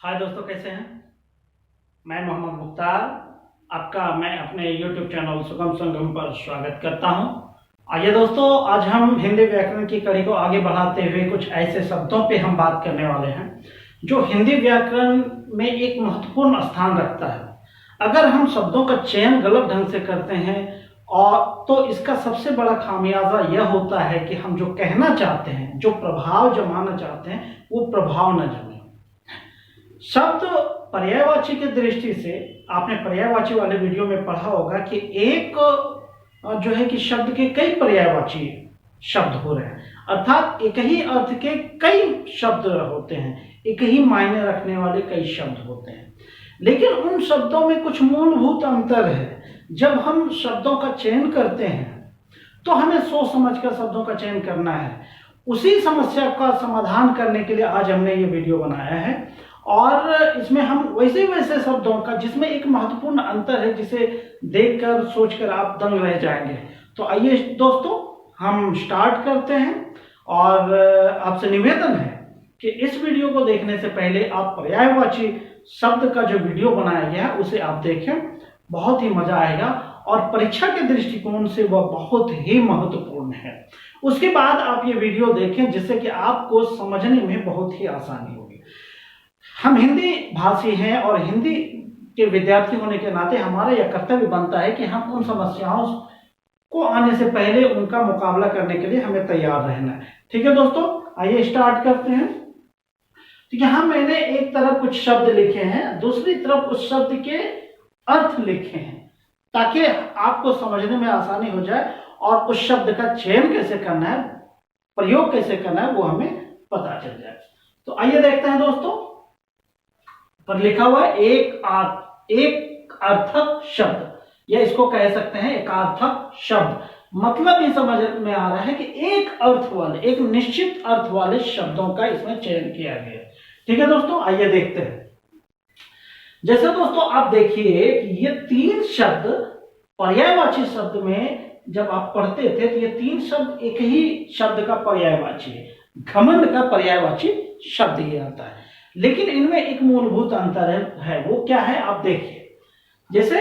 हाय दोस्तों, कैसे हैं। मैं मोहम्मद मुख्तार आपका मैं अपने YouTube चैनल सुगम संगम पर स्वागत करता हूं। आइए दोस्तों, आज हम हिंदी व्याकरण की कड़ी को आगे बढ़ाते हुए कुछ ऐसे शब्दों पे हम बात करने वाले हैं जो हिंदी व्याकरण में एक महत्वपूर्ण स्थान रखता है। अगर हम शब्दों का चयन गलत ढंग से करते हैं और तो इसका सबसे बड़ा खामियाजा यह होता है कि हम जो कहना चाहते हैं, जो प्रभाव जमाना चाहते हैं, वो प्रभाव न जमे। शब्द पर्यायवाची की दृष्टि से आपने पर्यायवाची वाले वीडियो में पढ़ा होगा कि एक जो है कि शब्द के कई पर्यायवाची शब्द हो रहे हैं, अर्थात एक ही अर्थ के कई शब्द होते हैं, एक ही मायने रखने वाले कई शब्द होते हैं। लेकिन उन शब्दों में कुछ मूलभूत अंतर है। जब हम शब्दों का चयन करते हैं तो हमें सोच समझ कर शब्दों का चयन करना है। उसी समस्या का समाधान करने के लिए आज हमने ये वीडियो बनाया है और इसमें हम वैसे शब्दों का जिसमें एक महत्वपूर्ण अंतर है, जिसे देखकर सोचकर आप दंग रह जाएंगे। तो आइए दोस्तों, हम स्टार्ट करते हैं और आपसे निवेदन है कि इस वीडियो को देखने से पहले आप पर्यायवाची शब्द का जो वीडियो बनाया गया है उसे आप देखें, बहुत ही मजा आएगा और परीक्षा के दृष्टिकोण से वह बहुत ही महत्वपूर्ण है। उसके बाद आप ये वीडियो देखें जिससे कि आपको समझने में बहुत ही आसानी होगी। हम हिंदी भाषी हैं और हिंदी के विद्यार्थी होने के नाते हमारा यह कर्तव्य बनता है कि हम उन समस्याओं को आने से पहले उनका मुकाबला करने के लिए हमें तैयार रहना है। ठीक है दोस्तों, आइए स्टार्ट करते हैं। तो यहाँ मैंने एक तरफ कुछ शब्द लिखे हैं, दूसरी तरफ उस शब्द के अर्थ लिखे हैं ताकि आपको समझने में आसानी हो जाए और उस शब्द का चयन कैसे करना है, प्रयोग कैसे करना है, वो हमें पता चल जाए। तो आइए देखते हैं दोस्तों। पर लिखा हुआ है एक अर्थक शब्द, या इसको कह सकते हैं एकार्थक शब्द। मतलब ये समझ में आ रहा है कि एक अर्थ वाले, एक निश्चित अर्थ वाले शब्दों का इसमें चयन किया गया है। ठीक है दोस्तों, आइए देखते हैं। जैसे दोस्तों आप देखिए कि ये तीन शब्द पर्यायवाची शब्द में जब आप पढ़ते थे तो ये तीन शब्द एक ही शब्द का पर्यायवाची है। घमंड का पर्यायवाची शब्द ये आता है, लेकिन इनमें एक मूलभूत अंतर है। वो क्या है आप देखिए। जैसे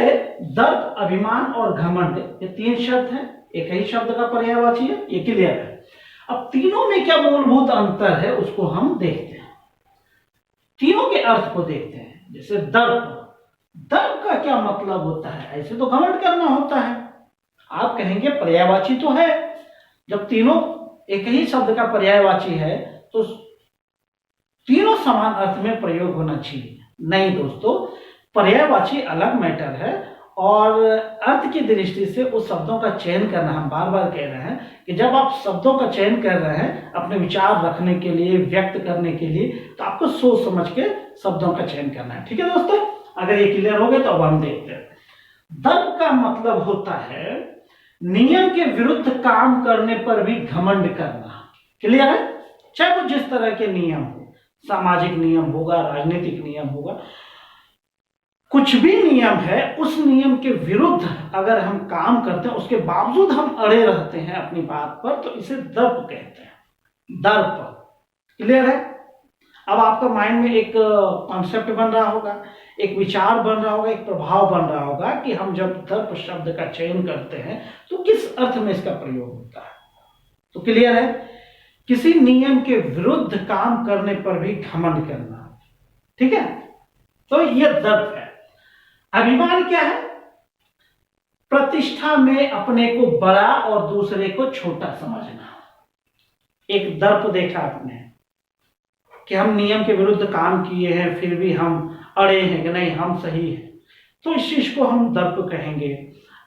दर्प, अभिमान और घमंड, ये तीन शब्द हैं, एक ही शब्द का पर्यायवाची है, ये क्लियर है। अब तीनों में क्या मूलभूत अंतर है उसको हम देखते हैं, तीनों के अर्थ को देखते हैं। जैसे दर्प, दर्प का क्या मतलब होता है? ऐसे तो घमंड करना होता है। आप कहेंगे पर्यायवाची तो है, जब तीनों एक ही शब्द का पर्यायवाची है तो तीनों समान अर्थ में प्रयोग होना चाहिए। नहीं दोस्तों, पर्यायवाची अलग मैटर है और अर्थ की दृष्टि से उस शब्दों का चयन करना, हम बार बार कह रहे हैं कि जब आप शब्दों का चयन कर रहे हैं अपने विचार रखने के लिए, व्यक्त करने के लिए, तो आपको सोच समझ के शब्दों का चयन करना है। ठीक है दोस्तों, अगर ये क्लियर हो गए तो अब हम देखते हैं। दर्प का मतलब होता है नियम के विरुद्ध काम करने पर भी घमंड करना। क्लियर है? चाहे वो जिस तरह के नियम हो, सामाजिक नियम होगा, राजनीतिक नियम होगा, कुछ भी नियम है, उस नियम के विरुद्ध अगर हम काम करते हैं, उसके बावजूद हम अड़े रहते हैं अपनी बात पर, तो इसे दर्प कहते हैं। दर्प क्लियर है? अब आपका माइंड में एक कॉन्सेप्ट बन रहा होगा, एक विचार बन रहा होगा, एक प्रभाव बन रहा होगा कि हम जब दर्प शब्द का चयन करते हैं तो किस अर्थ में इसका प्रयोग होता है। तो क्लियर है? किसी नियम के विरुद्ध काम करने पर भी घमंड करना। ठीक है, तो यह दर्प है। अभिमान क्या है? प्रतिष्ठा में अपने को बड़ा और दूसरे को छोटा समझना। एक दर्प देखा आपने कि हम नियम के विरुद्ध काम किए हैं फिर भी हम अड़े हैं कि नहीं हम सही हैं, तो इस चीज को हम दर्प कहेंगे।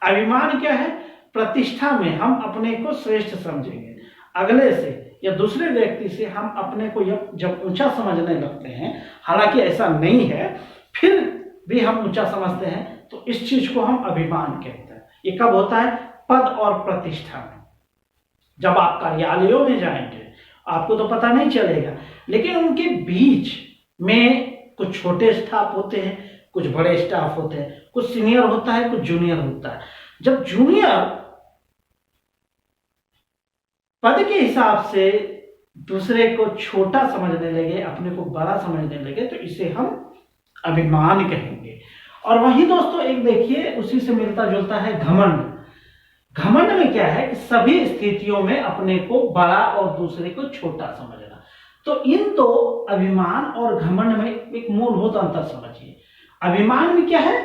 अभिमान क्या है? प्रतिष्ठा में हम अपने को श्रेष्ठ समझेंगे, अगले से या दूसरे व्यक्ति से हम अपने को जब ऊंचा समझने लगते हैं, हालांकि ऐसा नहीं है, फिर भी हम ऊंचा समझते हैं, तो इस चीज को हम अभिमान कहते हैं। ये कब होता है? पद और प्रतिष्ठा में। जब आप कार्यालयों में जाएंगे आपको तो पता नहीं चलेगा, लेकिन उनके बीच में कुछ छोटे स्टाफ होते हैं, कुछ बड़े स्टाफ होते हैं, कुछ सीनियर होता है, कुछ जूनियर होता है। जब जूनियर पद के हिसाब से दूसरे को छोटा समझने लगे, अपने को बड़ा समझने लगे, तो इसे हम अभिमान कहेंगे। और वही दोस्तों एक देखिए उसी से मिलता जुलता है घमंड। घमंड में क्या है कि सभी स्थितियों में अपने को बड़ा और दूसरे को छोटा समझना। तो इन दो अभिमान और घमंड में एक मूलभूत अंतर समझिए। अभिमान में क्या है,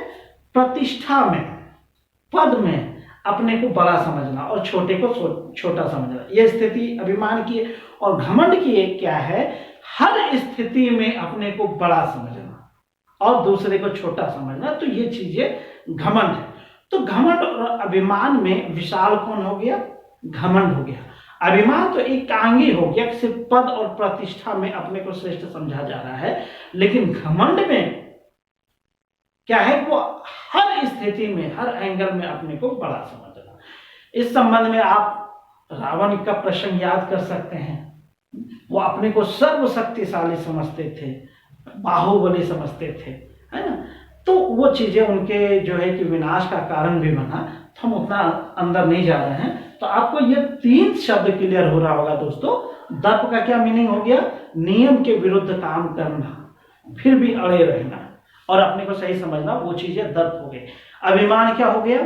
प्रतिष्ठा में, पद में अपने को बड़ा समझना और छोटे को छोटा समझना, यह स्थिति अभिमान की है। और घमंड की एक क्या है, हर स्थिति में अपने को बड़ा समझना और दूसरे को छोटा समझना। तो ये चीजें घमंड है। तो घमंड और अभिमान में विशाल कौन हो गया, घमंड हो गया। अभिमान तो एकांगी हो गया, सिर्फ पद और प्रतिष्ठा में अपने को श्रेष्ठ समझा जा रहा है। लेकिन घमंड में क्या है, वो हर स्थिति में, हर एंगल में अपने को बड़ा समझना। इस संबंध में आप रावण का प्रसंग याद कर सकते हैं। वो अपने को सर्वशक्तिशाली समझते थे, बाहुबली समझते थे, है ना। तो वो चीजें उनके जो है कि विनाश का कारण भी बना। तो हम उतना अंदर नहीं जा रहे हैं। तो आपको ये 3 शब्द क्लियर हो रहा होगा दोस्तों। दर्प का क्या मीनिंग हो गया, नियम के विरुद्ध काम करना, फिर भी अड़े रहना और अपने को सही समझना, वो चीजें दर्प हो गई। अभिमान क्या हो गया,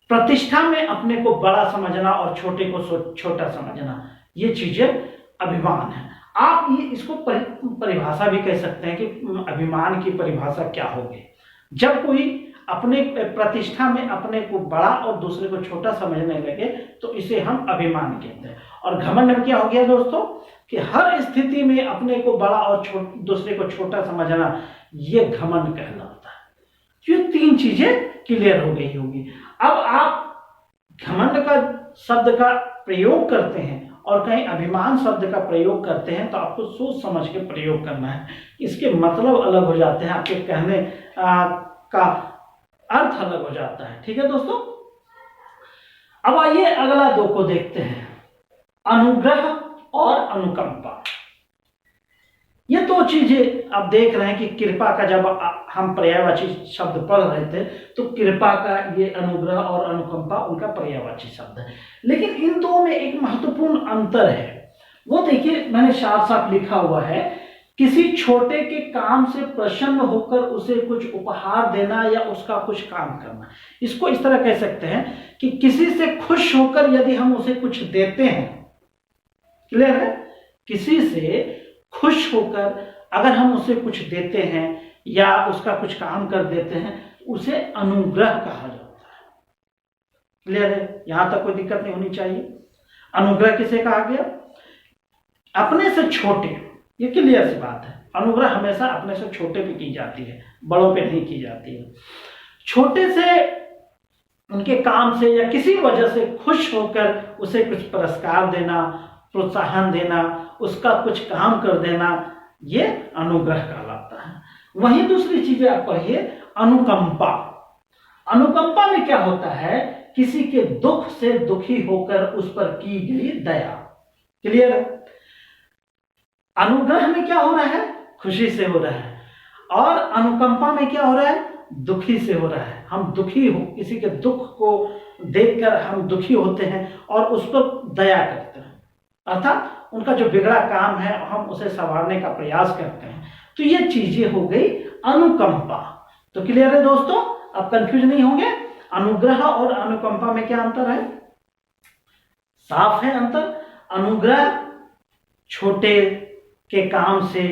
प्रतिष्ठा में अपने को बड़ा समझना और छोटे को छोटा समझना, ये चीजें अभिमान है। आप ये इसको परिभाषा भी कह सकते हैं कि अभिमान की परिभाषा क्या होगी। जब कोई अपने प्रतिष्ठा में अपने को बड़ा और दूसरे को छोटा समझने लगे तो इसे हम अभिमान कहते हैं। और घमंड में क्या हो गया दोस्तों कि हर स्थिति में अपने को बड़ा और दूसरे को छोटा समझना, ये घमंड कहलाता है। ये 3 चीजें क्लियर हो गई होगी। अब आप घमंड का शब्द का प्रयोग करते हैं और कहीं अभिमान शब्द का प्रयोग करते हैं तो आपको सोच समझ के प्रयोग करना है। इसके मतलब अलग हो जाते हैं, आपके कहने का अर्थ अलग हो जाता है। ठीक है दोस्तों। अब आइए अगला 2 को देखते हैं, अनुग्रह और अनुकंपा। ये 2 चीजें आप देख रहे हैं कि कृपा का जब हम पर्यायवाची शब्द पढ़ रहे थे तो कृपा का ये अनुग्रह और अनुकंपा उनका पर्यायवाची शब्द है। लेकिन इन 2 में एक महत्वपूर्ण अंतर है। वो देखिए मैंने साफ साफ लिखा हुआ है, किसी छोटे के काम से प्रसन्न होकर उसे कुछ उपहार देना या उसका कुछ काम करना। इसको इस तरह कह सकते हैं कि किसी से खुश होकर यदि हम उसे कुछ देते हैं, क्लियर है, किसी से खुश होकर अगर हम उसे कुछ देते हैं या उसका कुछ काम कर देते हैं, उसे अनुग्रह कहा जाता है। क्लियर है, यहां तक कोई दिक्कत नहीं होनी चाहिए। अनुग्रह किसे कहा गया, अपने से छोटे, ये क्लियर सी बात है। अनुग्रह हमेशा अपने से छोटे पे की जाती है, बड़ों पे नहीं की जाती है। छोटे से उनके काम से या किसी वजह से खुश होकर उसे कुछ पुरस्कार देना, प्रोत्साहन देना, उसका कुछ काम कर देना, ये अनुग्रह कहलाता है। वहीं दूसरी चीजें आप पढ़िए, अनुकंपा। अनुकंपा में क्या होता है, किसी के दुख से दुखी होकर उस पर की गई दया। क्लियर है। अनुग्रह में क्या हो रहा है, खुशी से हो रहा है, और अनुकंपा में क्या हो रहा है, दुखी से हो रहा है। हम दुखी हो, किसी के दुख को देखकर हम दुखी होते हैं और उस पर दया करते हैं, अर्थात उनका जो बिगड़ा काम है हम उसे संवारने का प्रयास करते हैं। तो ये चीजें हो गई अनुकंपा। तो क्लियर है दोस्तों, अब कंफ्यूज नहीं होंगे। अनुग्रह और अनुकंपा में क्या अंतर है, साफ है अंतर। अनुग्रह छोटे के काम से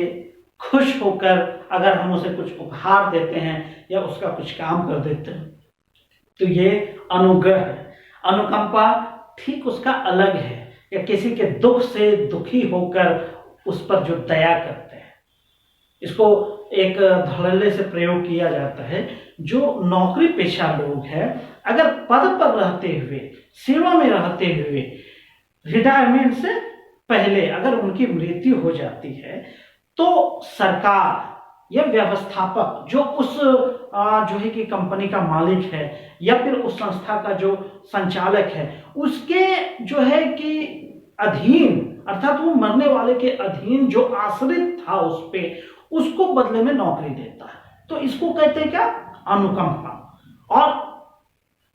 खुश होकर अगर हम उसे कुछ उपहार देते हैं या उसका कुछ काम कर देते हैं तो ये अनुग्रह है। अनुकंपा ठीक उसका अलग है, या किसी के दुख से दुखी होकर उस पर जो दया करते हैं। इसको एक धड़ल्ले से प्रयोग किया जाता है। जो नौकरी पेशा लोग हैं, अगर पद पर रहते हुए, सेवा में रहते हुए, रिटायरमेंट से पहले अगर उनकी मृत्यु हो जाती है तो सरकार या व्यवस्थापक जो उस जो है कि कंपनी का मालिक है या फिर उस संस्था का जो संचालक है, उसके जो है कि अधीन, अर्थात वो मरने वाले के अधीन जो आश्रित था उस पे, उसको बदले में नौकरी देता है। तो इसको कहते हैं क्या, अनुकंपा। और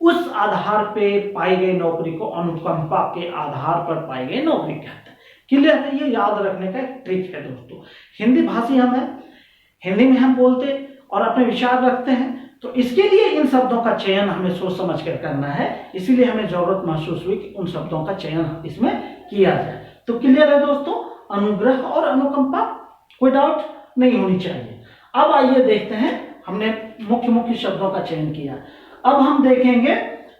उस आधार पे पाई गई नौकरी को अनुकंपा के आधार पर पाई गई नौकरी कहते हैं। क्लियर है, ये याद रखने का एक ट्रिक है दोस्तों। हिंदी भाषी हम हैं, हिंदी में हम बोलते और अपने विचार रखते हैं, तो इसके लिए इन शब्दों का चयन हमें सोच समझ कर करना है। इसीलिए हमें जरूरत महसूस हुई कि उन शब्दों का चयन इसमें किया जाए। तो क्लियर है दोस्तों, अनुग्रह और अनुकंपा, कोई डाउट नहीं होनी चाहिए। अब आइए देखते हैं, हमने मुख्य मुख्य शब्दों का चयन किया। अब हम देखेंगे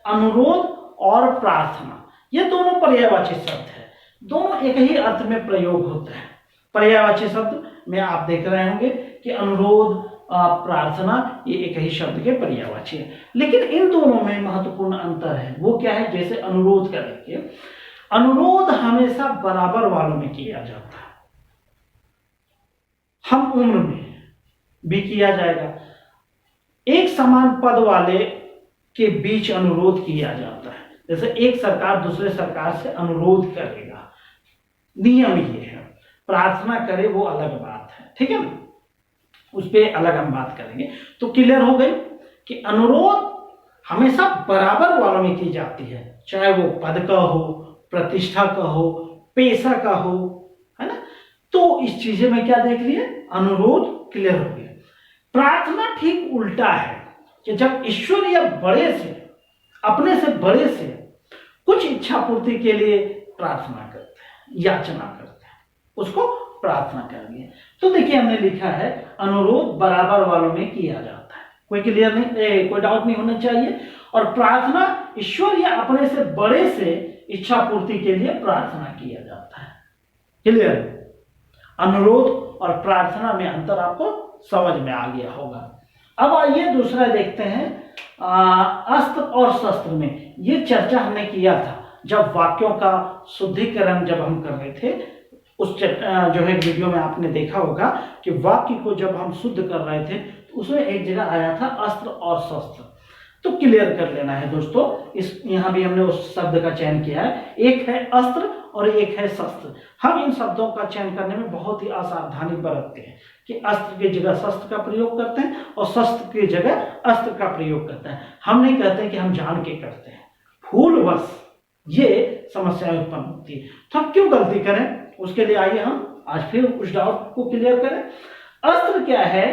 अनुरोध और प्रार्थना। ये दोनों पर्यायवाची शब्द है, दोनों एक ही अर्थ में प्रयोग होते हैं। पर्यायवाची शब्द में आप देख रहे होंगे कि अनुरोध, प्रार्थना, ये एक ही शब्द के पर्यायवाची है। लेकिन इन दोनों में महत्वपूर्ण अंतर है। वो क्या है? जैसे अनुरोध करेंगे, अनुरोध हमेशा बराबर वालों में किया जाता है, हम उम्र में भी किया जाएगा। एक समान पद वाले के बीच अनुरोध किया जाता है। जैसे एक सरकार दूसरे सरकार से अनुरोध करेगा, नियम ये है। प्रार्थना करे वो अलग बात है, ठीक है ना, उस पर अलग हम बात करेंगे। तो क्लियर हो गई कि अनुरोध हमेशा बराबर वालों में की जाती है, चाहे वो पद का हो, प्रतिष्ठा का हो, पेशा का हो, है ना। तो इस चीज में क्या देख लिए? अनुरोध क्लियर हो गया। प्रार्थना ठीक उल्टा है कि जब ईश्वर या बड़े से, अपने से बड़े से कुछ इच्छा पूर्ति के लिए प्रार्थना करते हैं, याचना करते हैं, उसको प्रार्थना करेंगे। तो देखिए हमने लिखा है अनुरोध बराबर वालों में किया जाता है, कोई क्लियर नहीं, कोई डाउट नहीं होना चाहिए। और प्रार्थना ईश्वर या अपने से बड़े से इच्छा पूर्ति के लिए प्रार्थना किया जाता है। क्लियर? अनुरोध और प्रार्थना में अंतर आपको समझ में आ गया होगा। अब आइए दूसरा देखते हैं, अस्त्र और शस्त्र में। ये चर्चा हमने किया था जब वाक्यों का शुद्धिकरण जब हम कर रहे थे, उस जो है वीडियो में आपने देखा होगा कि वाक्य को जब हम शुद्ध कर रहे थे तो उसमें एक जगह आया था अस्त्र और शस्त्र। तो क्लियर कर लेना है दोस्तों, इस यहाँ भी हमने उस शब्द का चयन किया है। एक है अस्त्र और एक है शस्त्र। हम इन शब्दों का चयन करने में बहुत ही असावधानी बरतते हैं कि अस्त्र की जगह शस्त्र का प्रयोग करते हैं और शस्त्र की जगह अस्त्र का प्रयोग करते हैं। हम नहीं कहते कि हम जान के करते हैं, भूलवश ये समस्याएं उत्पन्न होती है। तो हम क्यों गलती करें? उसके लिए आइए हम आज फिर उस डाउट को क्लियर करें। अस्त्र क्या है?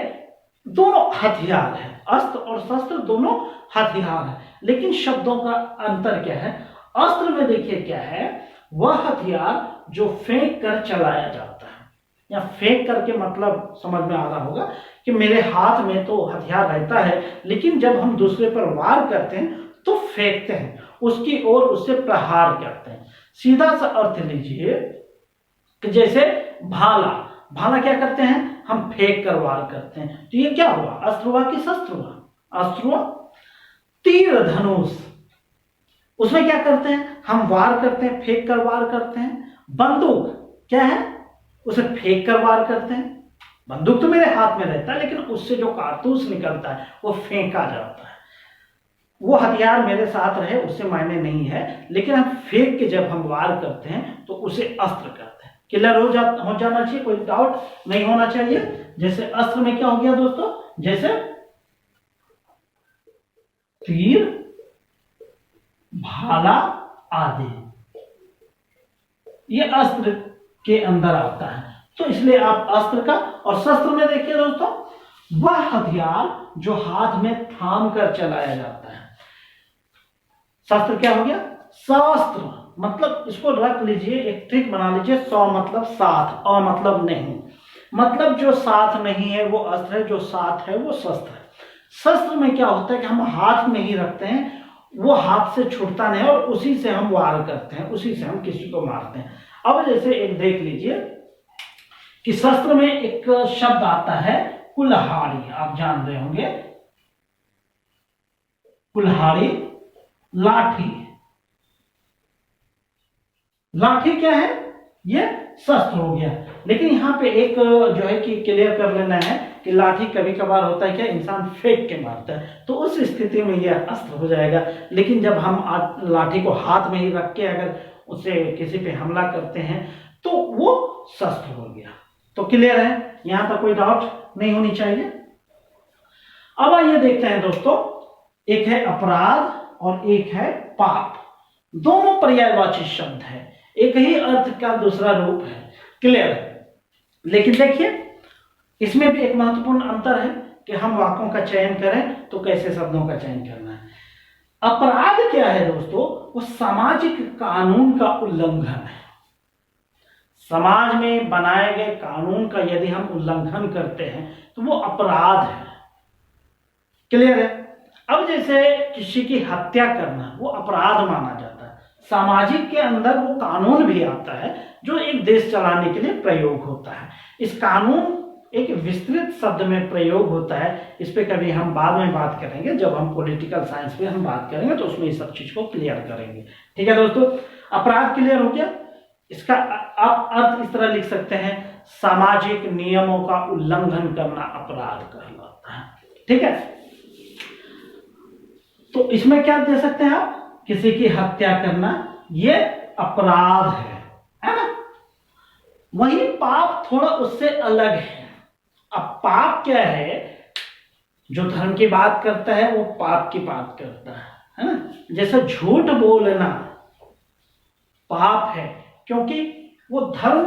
दोनों हथियार है, अस्त्र और शस्त्र दोनों हथियार है। लेकिन शब्दों का अंतर क्या है? अस्त्र में देखिए क्या है, वह हथियार जो फेंक कर चलाया जाता है, या फेंक करके मतलब समझ में आ रहा होगा कि मेरे हाथ में तो हथियार रहता है, लेकिन जब हम दूसरे पर वार करते हैं तो फेंकते हैं उसकी ओर, उससे प्रहार करते हैं। सीधा सा अर्थ लीजिए कि जैसे भाला, भाला क्या करते हैं? हम फेंक कर वार करते हैं। तो ये क्या हुआ? अस्त्र हुआ कि शस्त्र हुआ? अस्त्र हुआ। तीर धनुष, उसमें क्या करते हैं? हम वार करते हैं, फेंक कर वार करते हैं। बंदूक क्या है? उसे फेंक कर वार करते हैं। बंदूक तो मेरे हाथ में रहता है, लेकिन उससे जो कारतूस निकलता है वो फेंका जाता है। वो हथियार मेरे साथ रहे उससे मायने नहीं है, लेकिन हम फेंक के जब हम वार करते हैं तो उसे अस्त्र करते हैं। क्लियर हो जाना चाहिए, कोई डाउट नहीं होना चाहिए। जैसे अस्त्र में क्या हो गया दोस्तों? जैसे तीर, भाला आदि, ये अस्त्र के अंदर आता है। तो इसलिए आप अस्त्र का, और शस्त्र में देखिए दोस्तों, वह हथियार जो हाथ में थाम कर चलाया जाता है। शस्त्र क्या हो गया? शस्त्र मतलब, इसको रख लीजिए, एक ट्रिक बना लीजिए, 100 मतलब साथ, अ मतलब नहीं, मतलब जो साथ नहीं है वो अस्त्र है, जो साथ है वो शस्त्र है। शस्त्र में क्या होता है कि हम हाथ में ही रखते हैं, वो हाथ से छूटता नहीं और उसी से हम वार करते हैं, उसी से हम किसी को मारते हैं। अब जैसे एक देख लीजिए कि शस्त्र में एक शब्द आता है कुल्हाड़ी, आप जान रहे होंगे, कुल्हाड़ी, लाठी। लाठी क्या है? ये शस्त्र हो गया। लेकिन यहाँ पे एक जो है कि क्लियर कर लेना है कि लाठी कभी कभार होता है क्या, इंसान फेंक के मारता है, तो उस स्थिति में यह अस्त्र हो जाएगा। लेकिन जब हम लाठी को हाथ में ही रख के अगर उससे किसी पे हमला करते हैं तो वो शस्त्र हो गया। तो क्लियर है, यहां पर कोई डाउट नहीं होनी चाहिए। अब आइए देखते हैं दोस्तों, एक है अपराध और एक है पाप। दोनों पर्यायवाची शब्द है, एक ही अर्थ का दूसरा रूप है। क्लियर है? लेकिन देखिए इसमें भी एक महत्वपूर्ण अंतर है कि हम वाक्यों का चयन करें तो कैसे शब्दों का चयन करना है। अपराध क्या है दोस्तों? वो सामाजिक कानून का उल्लंघन है। समाज में बनाए गए कानून का यदि हम उल्लंघन करते हैं तो वो अपराध है। क्लियर है? अब जैसे किसी की हत्या करना वो अपराध माना जाता है। सामाजिक के अंदर वो कानून भी आता है जो एक देश चलाने के लिए प्रयोग होता है। इस कानून एक विस्तृत शब्द में प्रयोग होता है। इस पे कभी हम बाद में बात करेंगे, जब हम पॉलिटिकल साइंस पे हम बात करेंगे तो उसमें इस सब चीज को क्लियर करेंगे। ठीक है दोस्तों, अपराध क्लियर हो गया। इसका आप अर्थ इस तरह लिख सकते हैं, सामाजिक नियमों का उल्लंघन करना अपराध कहलाता है। ठीक है, तो इसमें क्या दे सकते हैं आप? किसी की हत्या करना ये अपराध है ना। वही पाप थोड़ा उससे अलग है। अब पाप क्या है? जो धर्म की बात करता है वो पाप की बात करता है ना। जैसे झूठ बोलना पाप है, क्योंकि वो धर्म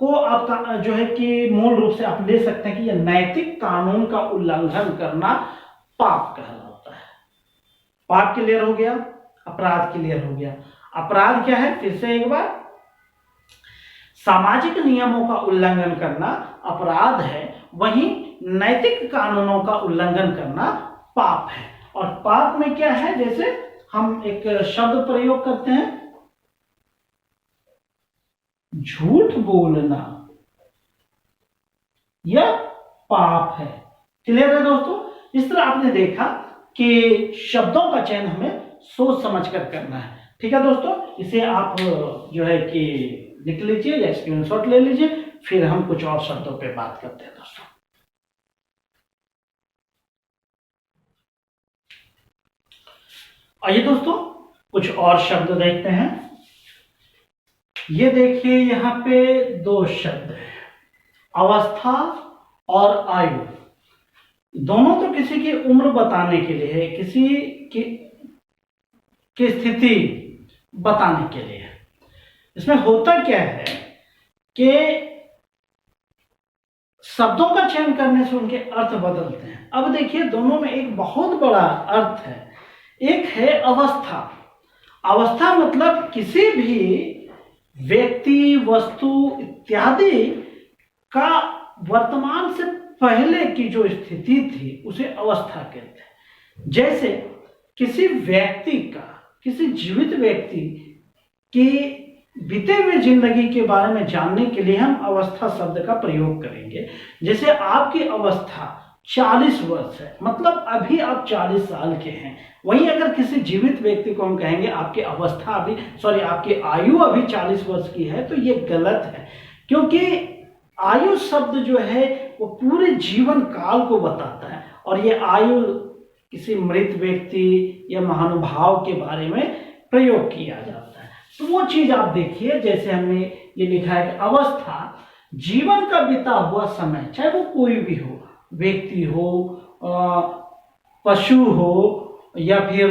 को आपका जो है कि मूल रूप से आप ले सकते हैं कि यह नैतिक कानून का उल्लंघन करना पाप कहलाता है। पाप क्लियर हो गया, अपराध क्लियर हो गया। अपराध क्या है? फिर से एक बार, सामाजिक नियमों का उल्लंघन करना अपराध है, वहीं नैतिक कानूनों का उल्लंघन करना पाप है। और पाप में क्या है? जैसे हम एक शब्द प्रयोग करते हैं, झूठ बोलना, यह पाप है। क्लियर है दोस्तों? इस तरह आपने देखा कि शब्दों का चयन हमें सोच समझ कर करना है। ठीक है दोस्तों, इसे आप जो है कि लिख लीजिए या स्क्रीनशॉट ले लीजिए, फिर हम कुछ और शब्दों पे बात करते हैं दोस्तों। आइए दोस्तों कुछ और शब्द देखते हैं। ये देखिए यहाँ पे दो शब्द है, अवस्था और आयु। दोनों तो किसी की उम्र बताने के लिए है, किसी की स्थिति बताने के लिए है। इसमें होता क्या है कि शब्दों का चयन करने से उनके अर्थ बदलते हैं। अब देखिए दोनों में एक बहुत बड़ा अर्थ है। एक है अवस्था। अवस्था मतलब किसी भी व्यक्ति, वस्तु इत्यादि का वर्तमान से पहले की जो स्थिति थी उसे अवस्था कहते हैं। जैसे किसी व्यक्ति का, किसी जीवित व्यक्ति की बीते हुए जिंदगी के बारे में जानने के लिए हम अवस्था शब्द का प्रयोग करेंगे। जैसे आपकी अवस्था 40 वर्ष है, मतलब अभी आप 40 साल के हैं। वहीं अगर किसी जीवित व्यक्ति को हम कहेंगे आपकी अवस्था अभी, सॉरी आपकी आयु अभी 40 वर्ष की है, तो ये गलत है। क्योंकि आयु शब्द जो है वो पूरे जीवन काल को बताता है, और ये आयु किसी मृत व्यक्ति या महानुभाव के बारे में प्रयोग किया जाता है। तो वो चीज आप देखिए, जैसे हमने ये लिखा है कि अवस्था जीवन का बीता हुआ समय, चाहे वो कोई भी हो, व्यक्ति हो, पशु हो, या फिर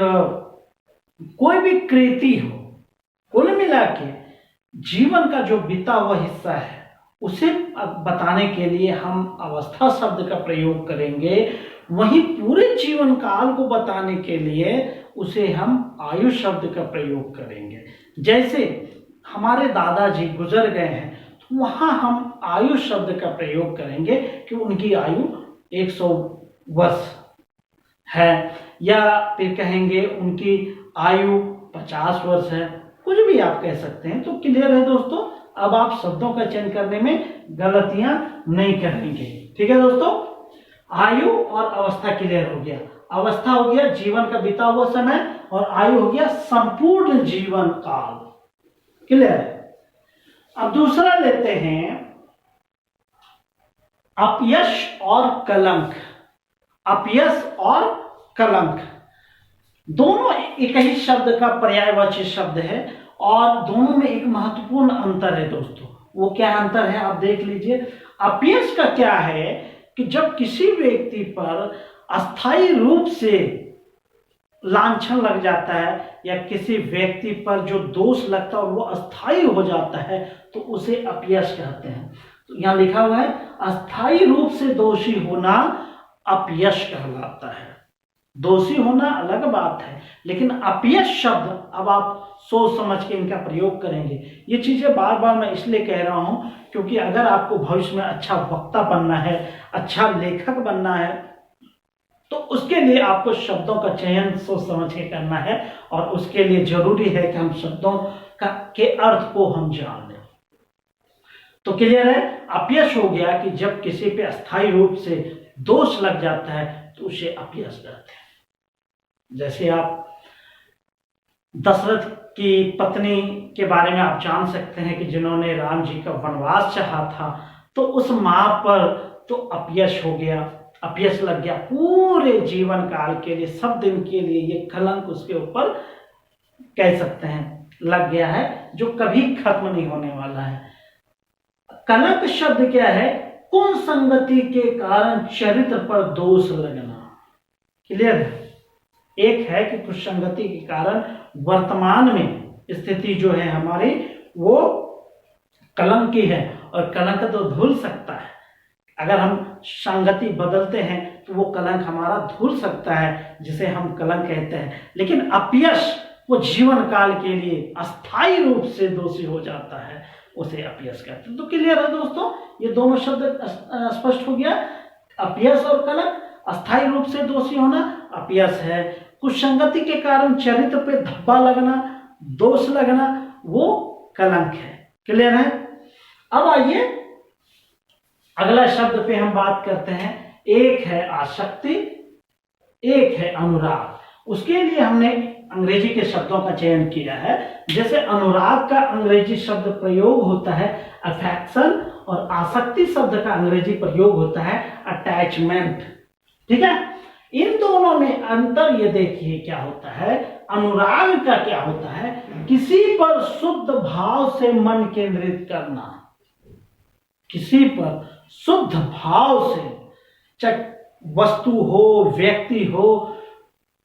कोई भी कृति हो, कुल मिला के जीवन का जो बीता हुआ हिस्सा है उसे बताने के लिए हम अवस्था शब्द का प्रयोग करेंगे। वहीं पूरे जीवन काल को बताने के लिए उसे हम आयु शब्द का प्रयोग करेंगे। जैसे हमारे दादाजी गुजर गए हैं तो वहां हम आयु शब्द का प्रयोग करेंगे कि उनकी आयु 100 वर्ष है, या फिर कहेंगे उनकी आयु 50 वर्ष है, कुछ भी आप कह सकते हैं। तो क्लियर है दोस्तों, अब आप शब्दों का चयन करने में गलतियां नहीं करेंगे। ठीक है दोस्तों, आयु और अवस्था क्लियर हो गया। अवस्था हो गया जीवन का बीता हुआ समय, और आयु हो गया संपूर्ण जीवन काल। क्लियर है? अब दूसरा लेते हैं अपयश और कलंक। अपयश और कलंक दोनों एक ही शब्द का पर्यायवाची शब्द है, और दोनों में एक महत्वपूर्ण अंतर है दोस्तों। वो क्या अंतर है आप देख लीजिए। अपयश का क्या है कि जब किसी व्यक्ति पर अस्थायी रूप से लांछन लग जाता है, या किसी व्यक्ति पर जो दोष लगता है और वो अस्थायी हो जाता है, तो उसे अपयश कहते हैं। तो यहाँ लिखा हुआ है अस्थायी रूप से दोषी होना अपयश कहलाता है। दोषी होना अलग बात है, लेकिन अपयश शब्द अब आप सोच समझ के इनका प्रयोग करेंगे। ये चीजें बार बार मैं इसलिए कह रहा हूं क्योंकि अगर आपको भविष्य में अच्छा वक्ता बनना है, अच्छा लेखक बनना है, तो उसके लिए आपको शब्दों का चयन सोच समझ के करना है, और उसके लिए जरूरी है कि हम शब्दों के अर्थ को हम जान लें। तो क्लियर है, अपयश हो गया कि जब किसी पे अस्थायी रूप से दोष लग जाता है तो उसे अपयश कहते हैं। जैसे आप दशरथ की पत्नी के बारे में आप जान सकते हैं कि जिन्होंने राम जी का वनवास चाहा था, तो उस मां पर तो अपयश हो गया, अपयश लग गया पूरे जीवन काल के लिए, सब दिन के लिए ये कलंक उसके ऊपर कह सकते हैं लग गया है, जो कभी खत्म नहीं होने वाला है। कलंक शब्द क्या है? कुल संगति के कारण चरित्र पर दोष लगना। क्लियर है? एक है कि कुछ संगति के कारण वर्तमान में स्थिति जो है हमारी वो कलंक की है, और कलंक तो धुल सकता है। अगर हम संगति बदलते हैं तो वो कलंक हमारा धुल सकता है, जिसे हम कलंक कहते हैं। लेकिन अपयश वो जीवन काल के लिए अस्थायी रूप से दोषी हो जाता है, उसे अपयश कहते हैं। तो क्लियर है दोस्तों, ये दोनों शब्द स्पष्ट हो गया। अपयश और कलंक, अस्थायी रूप से दोषी होना अपयश है, कुछ संगति के कारण चरित्र पे धब्बा लगना, दोष लगना, वो कलंक है। क्लियर है? अब आइए अगला शब्द पे हम बात करते हैं। एक है आसक्ति, एक है अनुराग। उसके लिए हमने अंग्रेजी के शब्दों का चयन किया है। जैसे अनुराग का अंग्रेजी शब्द प्रयोग होता है अफेक्शन, और आसक्ति शब्द का अंग्रेजी प्रयोग होता है अटैचमेंट। ठीक है, इन दोनों में अंतर ये देखिए क्या होता है। अनुराग का क्या होता है? किसी पर शुद्ध भाव से मन केंद्रित करना, किसी पर शुद्ध भाव से, चाहे वस्तु हो, व्यक्ति हो,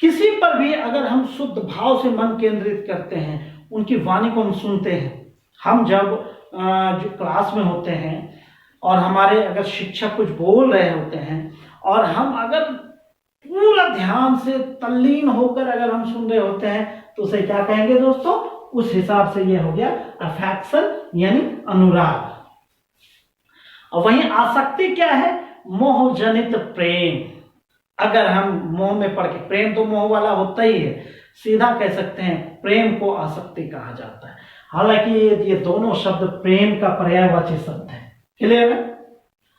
किसी पर भी अगर हम शुद्ध भाव से मन केंद्रित करते हैं, उनकी वाणी को हम सुनते हैं। हम जब जो क्लास में होते हैं और हमारे अगर शिक्षक कुछ बोल रहे होते हैं, और हम अगर पूरा ध्यान से तल्लीन होकर अगर हम सुन रहे होते हैं, तो उसे क्या कहेंगे दोस्तों? उस हिसाब से ये हो गया अफेक्शन यानी अनुराग। और वहीं आसक्ति क्या है? मोह जनित प्रेम। अगर हम मोह में पड़ के, प्रेम तो मोह वाला होता ही है, सीधा कह सकते हैं प्रेम को आसक्ति कहा जाता है। हालांकि ये दोनों शब्द प्रेम का पर्यायवाची शब्द है। क्लियर है?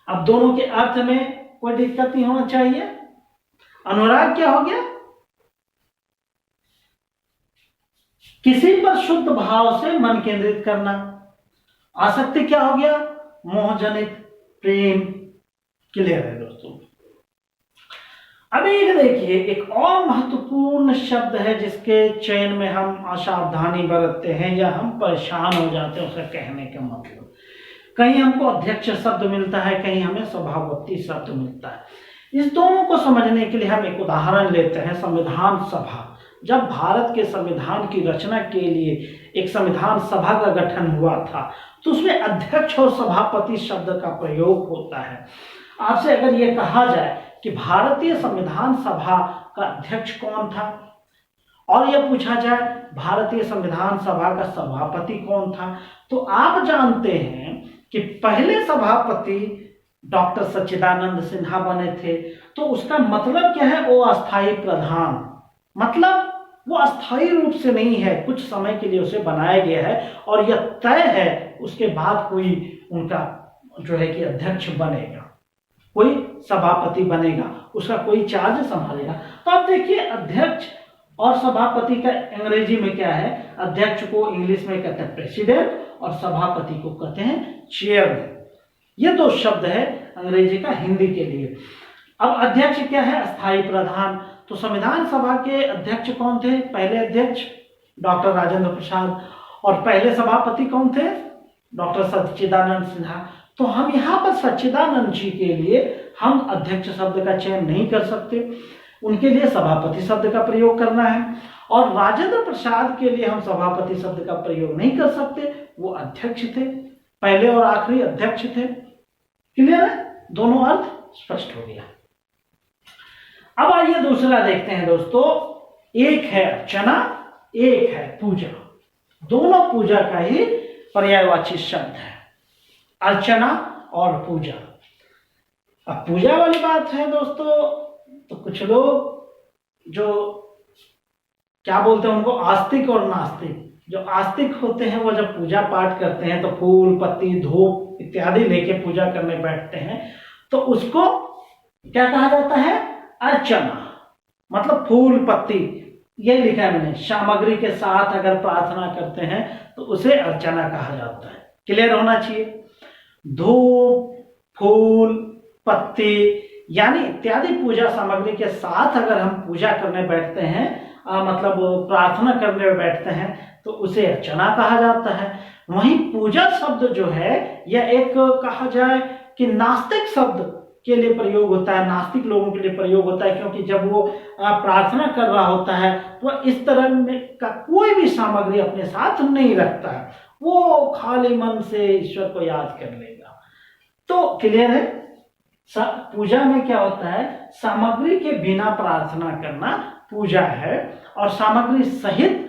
अब दोनों के अर्थ में कोई दिक्कत नहीं होना चाहिए। अनुराग क्या हो गया? किसी पर शुद्ध भाव से मन केंद्रित करना। आसक्ति क्या हो गया? मोहजनित प्रेम। क्लियर है दोस्तों? अभी देखिए एक और महत्वपूर्ण शब्द है जिसके चयन में हम असावधानी बरतते हैं या हम परेशान हो जाते हैं उसका कहने का मतलब। कहीं हमको अध्यक्ष शब्द मिलता है, कहीं हमें सभापति शब्द मिलता है। इस दोनों को समझने के लिए हम एक उदाहरण लेते हैं, संविधान सभा। जब भारत के संविधान की रचना के लिए एक संविधान सभा का गठन हुआ था, तो उसमें अध्यक्ष और सभापति शब्द का प्रयोग होता है। आपसे अगर ये कहा जाए कि भारतीय संविधान सभा का अध्यक्ष कौन था, और यह पूछा जाए भारतीय संविधान सभा का सभापति कौन था, तो आप जानते हैं कि पहले सभापति डॉक्टर सच्चिदानंद सिन्हा बने थे। तो उसका मतलब क्या है? वो अस्थायी प्रधान, मतलब वो अस्थायी रूप से नहीं है, कुछ समय के लिए उसे बनाया गया है, और यह तय है उसके बाद कोई उनका जो है कि अध्यक्ष बनेगा, कोई सभापति बनेगा, उसका कोई चार्ज संभालेगा। तो आप देखिए अध्यक्ष और सभापति का अंग्रेजी में क्या है? अध्यक्ष को इंग्लिश में कहते हैं प्रेसिडेंट, और सभापति को कहते हैं चेयरमैन। ये दो शब्द है अंग्रेजी का हिंदी के लिए। अब अध्यक्ष क्या है? अस्थायी प्रधान। तो संविधान सभा के अध्यक्ष कौन थे? पहले अध्यक्ष डॉक्टर राजेंद्र प्रसाद, और पहले सभापति कौन थे? डॉक्टर सच्चिदानंद सिन्हा। तो हम यहाँ पर सच्चिदानंद जी के लिए हम अध्यक्ष शब्द का चयन नहीं कर सकते, उनके लिए सभापति शब्द का प्रयोग करना है। और राजेंद्र प्रसाद के लिए हम सभापति शब्द का प्रयोग नहीं कर सकते, वो अध्यक्ष थे, पहले और आखिरी अध्यक्ष थे। क्लियर है, दोनों अर्थ स्पष्ट हो गया। अब आइए दूसरा देखते हैं दोस्तों। एक है अर्चना, एक है पूजा, दोनों पूजा का ही पर्यायवाची शब्द है, अर्चना और पूजा। अब पूजा वाली बात है दोस्तों, तो कुछ लोग जो क्या बोलते हैं उनको आस्तिक और नास्तिक। जो आस्तिक होते हैं वो जब पूजा पाठ करते हैं तो फूल पत्ती धूप इत्यादि लेके पूजा करने बैठते हैं, तो उसको क्या कहा जाता है, अर्चना। मतलब फूल पत्ती, ये लिखा है मैंने, सामग्री के साथ अगर प्रार्थना करते हैं तो उसे अर्चना कहा जाता है। क्लियर होना चाहिए। धूप फूल पत्ती यानी इत्यादि पूजा सामग्री के साथ अगर हम पूजा करने बैठते हैं, मतलब प्रार्थना करने में बैठते हैं, तो उसे अर्चना कहा जाता है। वहीं पूजा शब्द जो है यह एक कहा जाए कि नास्तिक शब्द के लिए प्रयोग होता है, नास्तिक लोगों के लिए प्रयोग होता है, क्योंकि जब वो प्रार्थना कर रहा होता है तो इस तरह का कोई भी सामग्री अपने साथ नहीं रखता है, वो खाली मन से ईश्वर को याद कर लेगा। तो क्लियर है, पूजा में क्या होता है, सामग्री के बिना प्रार्थना करना पूजा है, और सामग्री सहित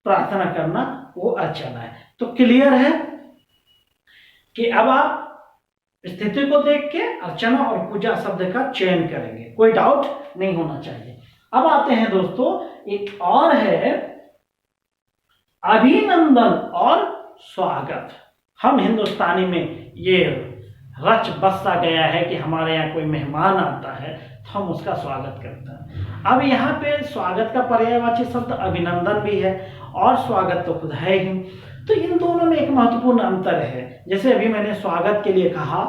प्रार्थना करना वो अर्चना है। तो क्लियर है कि अब आप स्थिति को देख के अर्चना और पूजा शब्द का चयन करेंगे, कोई डाउट नहीं होना चाहिए। अब आते हैं दोस्तों, एक और है अभिनंदन और स्वागत। हम हिंदुस्तानी में ये रच बसा गया है कि हमारे यहाँ कोई मेहमान आता है तो हम उसका स्वागत करते हैं। अब यहाँ पे स्वागत का पर्यायवाची शब्द अभिनंदन भी है और स्वागत तो खुद है ही। तो इन दोनों में एक महत्वपूर्ण अंतर है। जैसे अभी मैंने स्वागत के लिए कहा,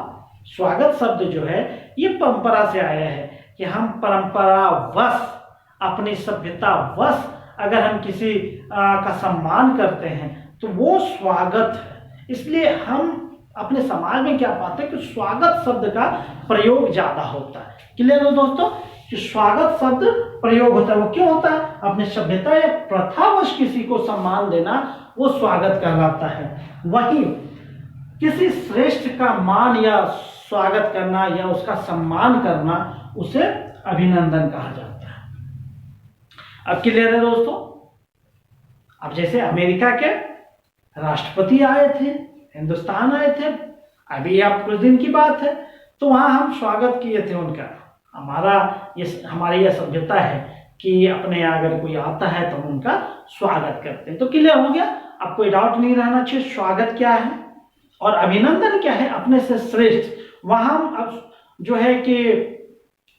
स्वागत शब्द जो है ये परंपरा से आया है कि हम परंपरावश, अपनी सभ्यता वश अगर हम किसी का सम्मान करते हैं तो वो स्वागत है। इसलिए हम अपने समाज में क्या पाते हैं कि स्वागत शब्द का प्रयोग ज्यादा होता है। क्लियर है दोस्तों, कि स्वागत शब्द प्रयोग होता है, वो क्यों होता है, अपने सभ्यता या प्रथावश किसी को सम्मान देना वो स्वागत कहलाता है। वहीं किसी श्रेष्ठ का मान या स्वागत करना या उसका सम्मान करना उसे अभिनंदन कहा जाता है। अब क्लियर है दोस्तों। अब जैसे अमेरिका के राष्ट्रपति आए थे, हिंदुस्तान आए थे, अभी आप कुछ दिन की बात है, तो वहां हम स्वागत किए थे उनका। हमारी यह सभ्यता है कि अपने यहाँ अगर कोई आता है तो हम उनका स्वागत करते हैं। तो क्लियर हो गया, अब कोई डाउट नहीं रहना चाहिए स्वागत क्या है और अभिनंदन क्या है, अपने से श्रेष्ठ। वहां अब जो है कि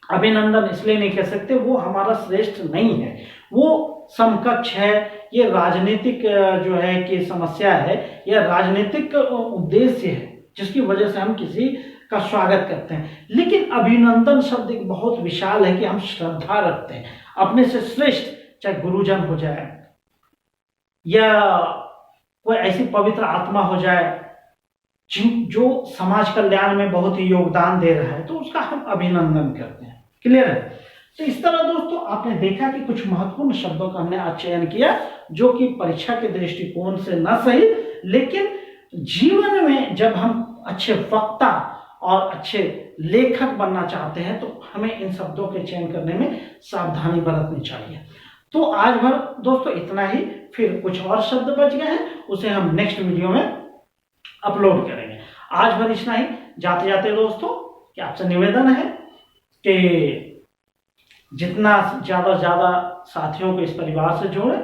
अभिनंदन इसलिए नहीं कह सकते, वो हमारा श्रेष्ठ नहीं है, वो समकक्ष है। ये राजनीतिक जो है कि समस्या है, यह राजनीतिक उद्देश्य है जिसकी वजह से हम किसी का स्वागत करते हैं। लेकिन अभिनंदन शब्द एक बहुत विशाल है कि हम श्रद्धा रखते हैं अपने से श्रेष्ठ, चाहे गुरुजन हो जाए या कोई ऐसी पवित्र आत्मा हो जाए जो समाज कल्याण में बहुत ही योगदान दे रहा है, तो उसका हम अभिनंदन करते हैं। क्लियर है। तो इस तरह दोस्तों आपने देखा कि कुछ महत्वपूर्ण शब्दों का हमने आज चयन किया जो कि परीक्षा के दृष्टिकोण से न सही, लेकिन जीवन में जब हम अच्छे वक्ता और अच्छे लेखक बनना चाहते हैं तो हमें इन शब्दों के चयन करने में सावधानी बरतनी चाहिए। तो आज भर दोस्तों इतना ही, फिर कुछ और शब्द बच गए हैं उसे हम नेक्स्ट वीडियो में अपलोड करेंगे। आज भर इतना ही। जाते जाते दोस्तों कि आपसे निवेदन है कि जितना ज्यादा से ज्यादा साथियों को इस परिवार से जोड़ें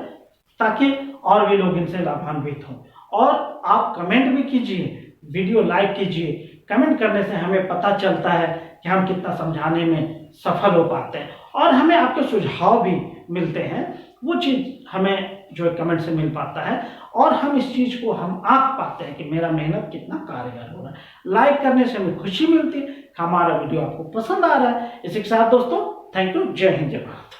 ताकि और भी लोग इनसे लाभान्वित हों। और आप कमेंट भी कीजिए, वीडियो लाइक कीजिए। कमेंट करने से हमें पता चलता है कि हम कितना समझाने में सफल हो पाते हैं और हमें आपके सुझाव भी मिलते हैं। वो चीज़ हमें जो कमेंट से मिल पाता है और हम इस चीज़ को हम आंक पाते हैं कि मेरा मेहनत कितना कारगर हो रहा है। लाइक करने से हमें खुशी मिलती है, हमारा वीडियो आपको पसंद आ रहा है। इसी के साथ दोस्तों थैंक यू। जय हिंद जय भारत।